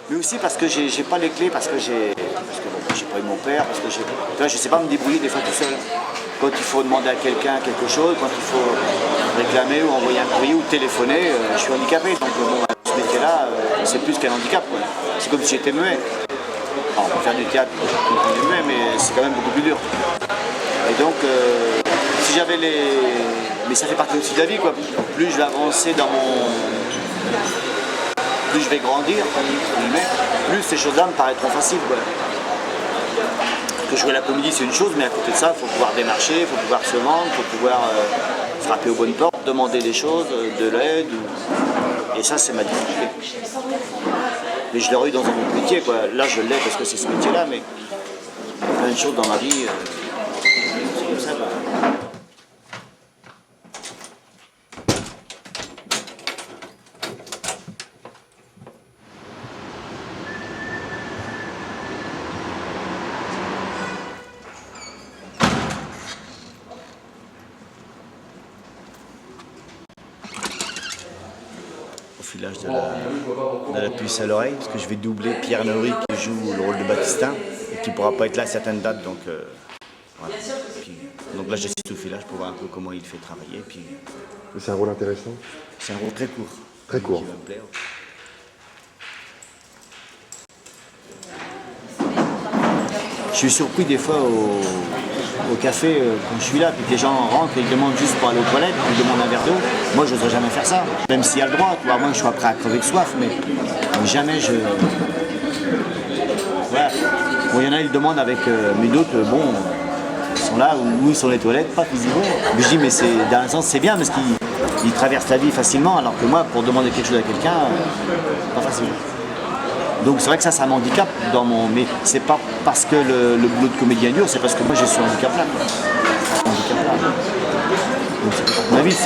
Mais aussi parce que j'ai pas les clés, parce que j'ai pas eu mon père, parce que je sais pas me débrouiller des fois tout seul. Quand il faut demander à quelqu'un quelque chose, quand il faut réclamer ou envoyer un courrier ou téléphoner, je suis handicapé. Donc ce métier-là, c'est plus qu'un handicap. C'est comme si j'étais muet. Alors, on peut faire du théâtre quand on est muet, mais c'est quand même beaucoup plus dur. Et donc, si j'avais les... Mais ça fait partie aussi de la vie, quoi. Plus je vais avancer dans mon... Plus je vais grandir, plus ces choses-là me paraîtront faciles, quoi. Que jouer la comédie, c'est une chose, mais à côté de ça, il faut pouvoir démarcher, il faut pouvoir se vendre, il faut pouvoir frapper aux bonnes portes, demander des choses, de l'aide. Et ça, c'est ma difficulté. Mais je l'aurais eu dans un autre métier, quoi. Là, je l'ai parce que c'est ce métier-là, mais plein de choses dans ma vie, c'est comme ça, quoi. Filage de la puce à l'oreille, parce que je vais doubler Pierre Neury qui joue le rôle de Baptistin et qui ne pourra pas être là à certaines dates, donc voilà. Donc là j'assiste au filage pour voir un peu comment il fait travailler. Puis... C'est un rôle intéressant? C'est un rôle très court. Très court. Qui va me plaire. Je suis surpris des fois au café quand je suis là, puis que les gens rentrent et ils demandent juste pour aller aux toilettes, ils demandent un verre d'eau. Moi, je n'oserais jamais faire ça, même s'il y a le droit, tu vois, moi je suis prêt à crever de soif, mais jamais je... Voilà. Bon, il y en a, ils demandent avec... mais d'autres, bon, ils sont là, où sont les toilettes, pas qu'ils y vont. Mais je dis, mais dans un sens, c'est bien, parce qu'ils traversent la vie facilement, alors que moi, pour demander quelque chose à quelqu'un, pas facile. Donc c'est vrai que ça m'handicape dans mon... Mais c'est pas parce que le boulot de comédien est dur, c'est parce que moi j'ai ce handicap-là. Donc à mon avis,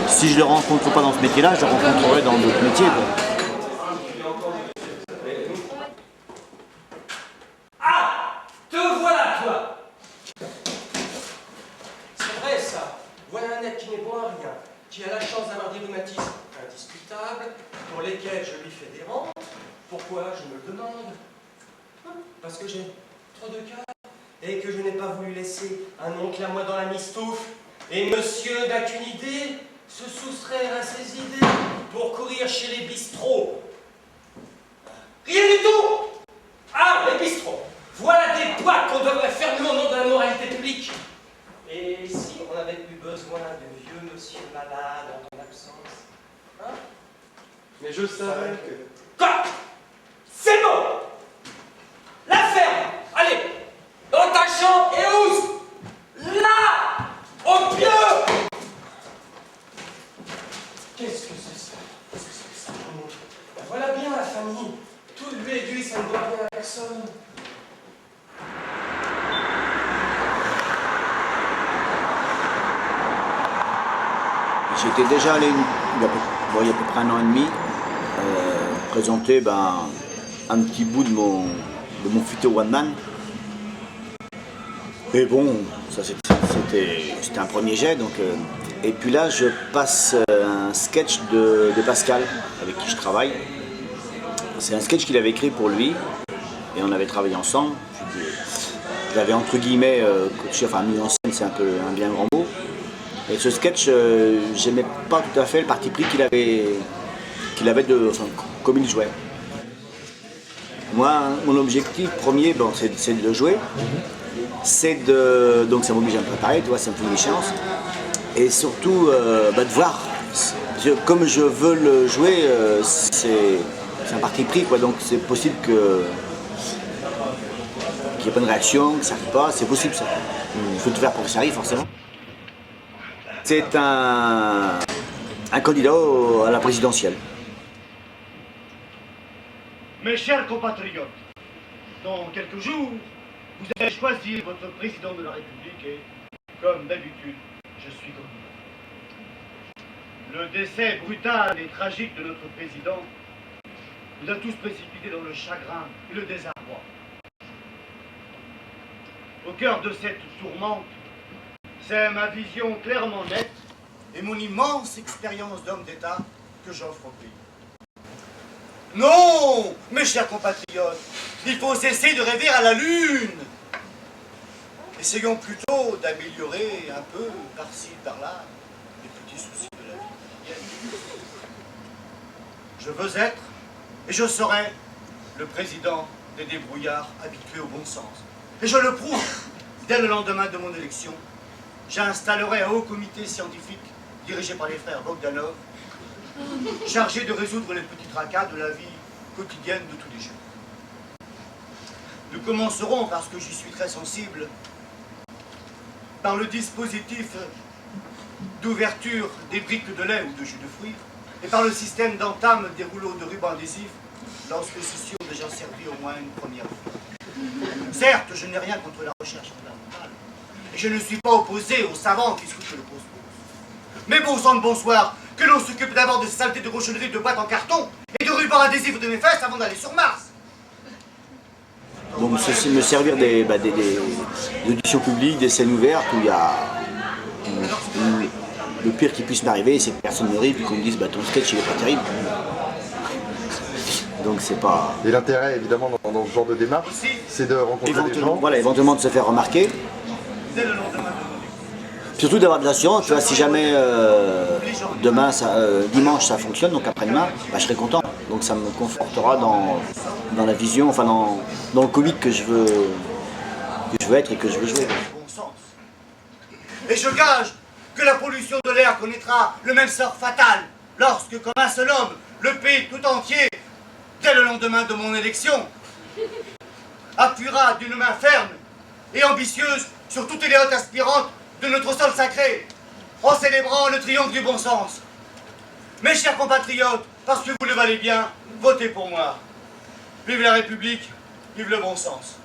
si je ne le rencontre pas dans ce métier-là, je le rencontrerai dans d'autres métiers, quoi. Ah! Te voilà, toi! C'est vrai ça. Voilà un être qui n'est bon à rien, qui a la chance d'avoir des rhumatismes indiscutables, pour lesquels je lui fais des rentes. Pourquoi? Je me le demande. Parce que j'ai trop de cœur et que je n'ai pas voulu laisser un oncle à moi dans la mistouffe. Et monsieur n'a qu'une idée, se soustraire à ses idées pour courir chez les bistrots. Rien du tout! Ah, les bistrots! Voilà des boîtes qu'on devrait fermer au nom de la moralité publique. Et si on n'avait plus besoin de vieux monsieur malade en ton absence? Hein? Mais je savais que... Quoi? C'est bon! La ferme! Allez! Dans ta chambre et où? Là! Au pieu! Qu'est-ce que c'est ça? Qu'est-ce que c'est que ça? Ben voilà bien la famille. Tout lui est dû, ça ne doit rien à personne. J'étais déjà allé il y a à peu près 1 an et demi présenter un petit bout de mon futur one man. Mais bon, ça c'était un premier jet. Donc, et puis là, je passe un sketch de Pascal, avec qui je travaille. C'est un sketch qu'il avait écrit pour lui, et on avait travaillé ensemble. Je l'avais entre guillemets coaché, enfin mis en scène, c'est un peu un bien grand mot. Et ce sketch, j'aimais pas tout à fait le parti pris qu'il avait comme il jouait. Moi, mon objectif premier, bon, c'est de le jouer. Donc ça m'oblige à me préparer, tu vois, ça me fait une échéance. Et surtout, de voir, comme je veux le jouer, c'est un parti pris, quoi. Donc c'est possible qu'il n'y ait pas de réaction, que ça n'arrive pas, c'est possible ça. Il faut tout faire pour que ça arrive, forcément. C'est un candidat à la présidentielle. Mes chers compatriotes, dans quelques jours, vous allez choisir votre président de la République et, comme d'habitude, je suis candidat. Le décès brutal et tragique de notre président nous a tous précipités dans le chagrin et le désarroi. Au cœur de cette tourmente, c'est ma vision clairement nette et mon immense expérience d'homme d'État que j'offre au pays. Non, mes chers compatriotes, il faut cesser de rêver à la lune. Essayons plutôt d'améliorer un peu, par-ci, par-là, les petits soucis de la vie quotidienne. Je veux être, et je serai, le président des débrouillards habitués au bon sens. Et je le prouve, dès le lendemain de mon élection, j'installerai un haut comité scientifique dirigé par les frères Bogdanov, chargé de résoudre les petits tracas de la vie quotidienne de tous les jours. Nous commencerons, parce que j'y suis très sensible, par le dispositif d'ouverture des briques de lait ou de jus de fruits, et par le système d'entame des rouleaux de ruban adhésif lorsque ceux-ci ont déjà servi au moins une première fois. Certes, je n'ai rien contre la recherche fondamentale, et je ne suis pas opposé aux savants qui scrutent le cosmos. Mais bon sang de bonsoir, que l'on s'occupe d'abord de ces saletés de cochonneries de boîtes en carton et de rubans adhésifs de mes fesses avant d'aller sur Mars. Donc ceci me servir des auditions publiques, des scènes ouvertes où il y a le pire qui puisse m'arriver, c'est que personne ne rit et qu'on me dise ton sketch il est pas terrible. Donc c'est pas... Et l'intérêt évidemment dans ce genre de démarche, c'est de rencontrer des gens. Voilà, éventuellement de se faire remarquer. Surtout d'avoir de l'assurance, tu vois, si jamais dimanche ça fonctionne, donc après-demain, je serai content. Donc ça me confortera dans la vision, enfin dans le comique que je veux être et que je veux jouer. Et je gage que la pollution de l'air connaîtra le même sort fatal lorsque, comme un seul homme, le pays tout entier, dès le lendemain de mon élection, appuiera d'une main ferme et ambitieuse sur toutes les hautes aspirantes de notre sol sacré, en célébrant le triomphe du bon sens. Mes chers compatriotes, parce que vous le valez bien, votez pour moi. Vive la République, vive le bon sens.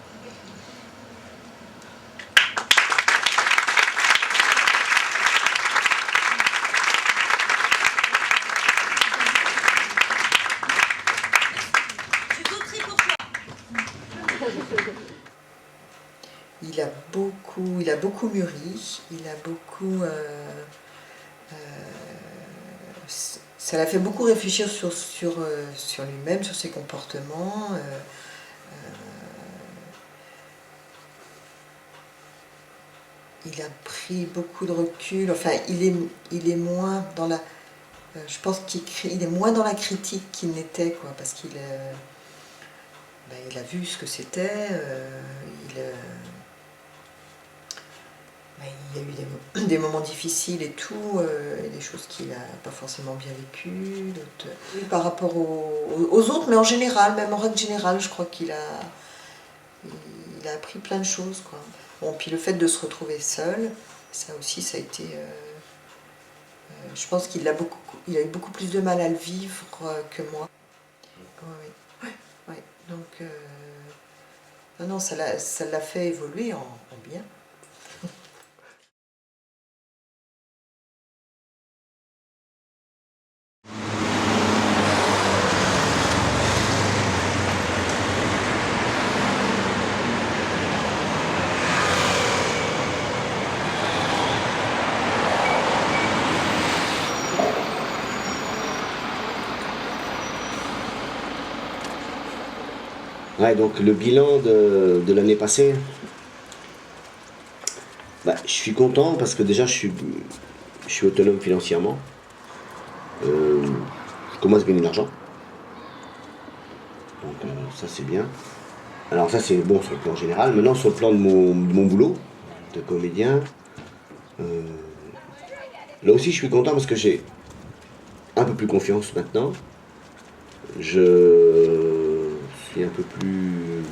Il a beaucoup mûri, il a beaucoup... ça l'a fait beaucoup réfléchir sur lui-même, sur ses comportements. Il a pris beaucoup de recul, enfin il est moins dans la... je pense qu'il est moins dans la critique qu'il n'était, quoi, parce qu'il il a vu ce que c'était, il y a eu des moments difficiles et tout, des choses qu'il n'a pas forcément bien vécues, par rapport aux autres, mais en général, même en règle générale, je crois qu'il a appris plein de choses, quoi. Bon, puis le fait de se retrouver seul, ça aussi, ça a été... je pense qu'il a eu beaucoup plus de mal à le vivre que moi. Ouais. Donc, non, ça l'a fait évoluer en bien. Ouais, donc le bilan de l'année passée, bah, je suis content parce que déjà je suis autonome financièrement. Je commence à gagner de l'argent. Donc ça c'est bien. Alors ça c'est bon sur le plan général. Maintenant sur le plan de mon boulot de comédien, là aussi je suis content parce que j'ai un peu plus confiance maintenant. Je suis un peu plus...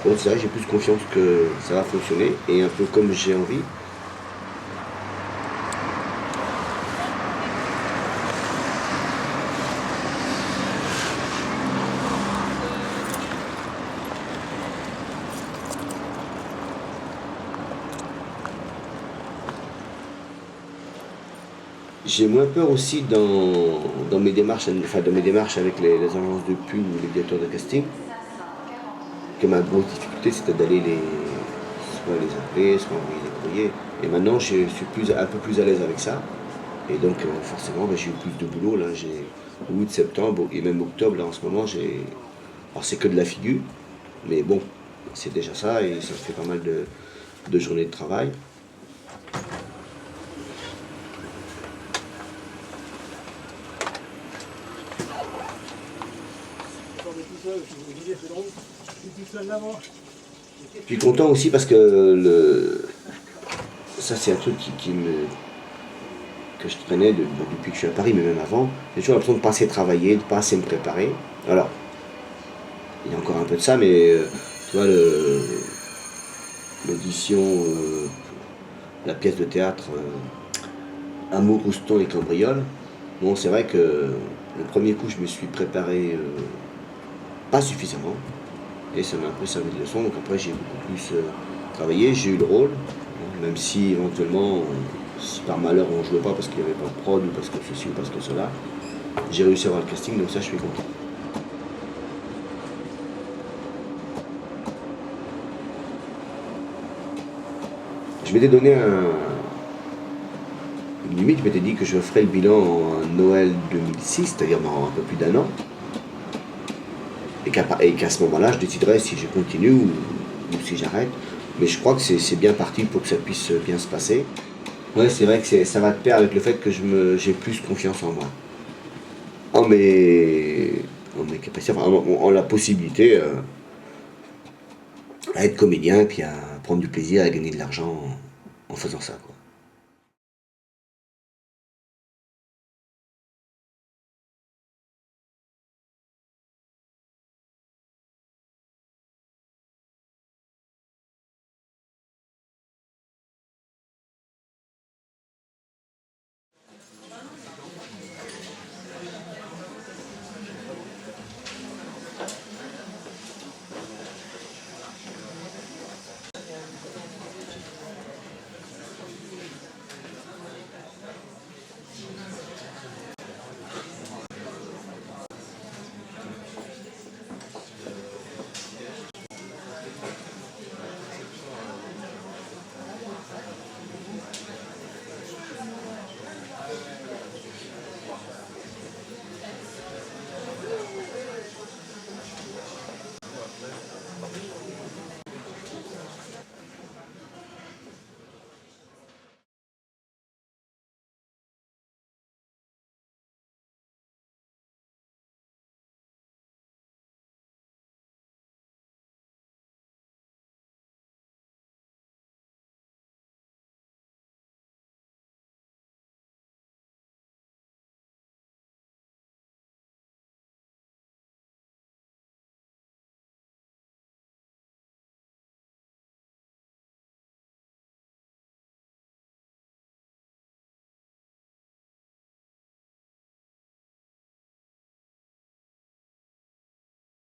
Bon, c'est vrai, j'ai plus confiance que ça va fonctionner et un peu comme j'ai envie. J'ai moins peur aussi dans mes démarches, enfin dans mes démarches avec les agences de pub ou les directeurs de casting, que ma grosse difficulté c'était d'aller soit les appeler, soit envoyer des courriers. Et maintenant je suis un peu plus à l'aise avec ça. Et donc forcément ben, j'ai eu plus de boulot. Là, j'ai août, septembre et même octobre, là en ce moment alors c'est que de la figure, mais bon, c'est déjà ça et ça fait pas mal de journées de travail. Je suis content aussi parce que ça c'est un truc que je traînais depuis que je suis à Paris, mais même avant. J'ai toujours l'impression de ne pas assez travailler, de ne pas assez me préparer. Alors, il y a encore un peu de ça, mais tu vois, l'audition, la pièce de théâtre Amour, Rouston et Cambriole, bon c'est vrai que le premier coup je me suis préparé pas suffisamment. Et ça m'a un peu servi de leçon, donc après j'ai beaucoup plus travaillé, j'ai eu le rôle, même si éventuellement, si par malheur on ne jouait pas parce qu'il n'y avait pas de prod ou parce que ceci ou parce que cela, j'ai réussi à avoir le casting, donc ça je suis content. Je m'étais donné une limite, je m'étais dit que je ferais le bilan en Noël 2006, c'est-à-dire dans un peu plus d'1 an. Et qu'à ce moment-là, je déciderai si je continue ou si j'arrête. Mais je crois que c'est bien parti pour que ça puisse bien se passer. Ouais, c'est vrai que ça va de pair avec le fait que j'ai plus confiance en moi. En mes capacités, enfin, en la possibilité à être comédien et puis à prendre du plaisir, à gagner de l'argent en faisant ça, quoi.